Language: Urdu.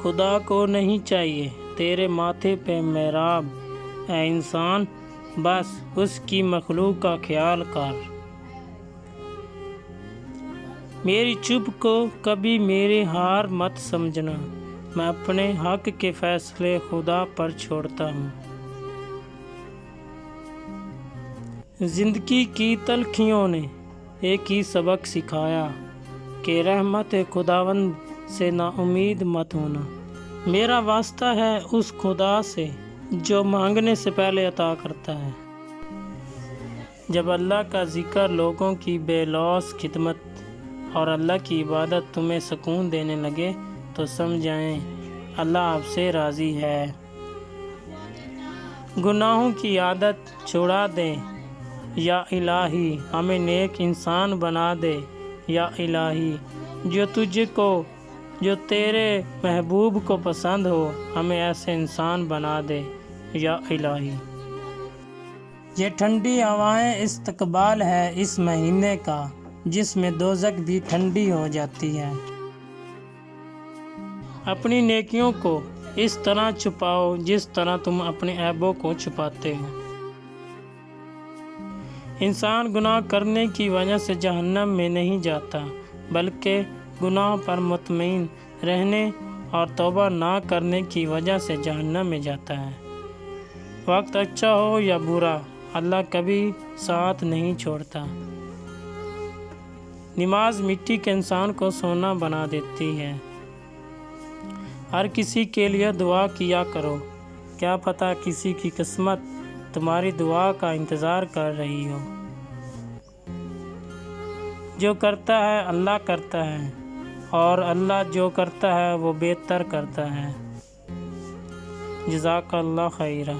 خدا کو نہیں چاہیے تیرے ماتھے پہ محراب، اے انسان بس اس کی مخلوق کا خیال کر۔ میری چپ کو کبھی میری ہار مت سمجھنا، میں اپنے حق کے فیصلے خدا پر چھوڑتا ہوں۔ زندگی کی تلخیوں نے ایک ہی سبق سکھایا کہ رحمت خداوند سے نا امید مت ہونا۔ میرا واسطہ ہے اس خدا سے جو مانگنے سے پہلے عطا کرتا ہے۔ جب اللہ کا ذکر، لوگوں کی بے لوث خدمت اور اللہ کی عبادت تمہیں سکون دینے لگے تو سمجھائیں اللہ آپ سے راضی ہے۔ گناہوں کی عادت چھڑا دیں، یا الہی ہمیں نیک انسان بنا دے۔ یا الہی جو تیرے محبوب کو پسند ہو، ہمیں ایسے انسان بنا دے۔ یا الہی یہ ٹھنڈی ہوائیں استقبال ہے اس مہینے کا، جس میں دوزخ بھی ٹھنڈی ہو جاتی ہے۔ اپنی نیکیوں کو اس طرح چھپاؤ جس طرح تم اپنے عیبوں کو چھپاتے ہو۔ انسان گناہ کرنے کی وجہ سے جہنم میں نہیں جاتا، بلکہ گناہ پر مطمئن رہنے اور توبہ نہ کرنے کی وجہ سے جہنم میں جاتا ہے۔ وقت اچھا ہو یا برا، اللہ کبھی ساتھ نہیں چھوڑتا۔ نماز مٹی کے انسان کو سونا بنا دیتی ہے۔ ہر کسی کے لیے دعا کیا کرو، کیا پتہ کسی کی قسمت تمہاری دعا کا انتظار کر رہی ہو۔ جو کرتا ہے اللہ کرتا ہے، اور اللہ جو کرتا ہے وہ بہتر کرتا ہے۔ جزاک اللہ خیرہ۔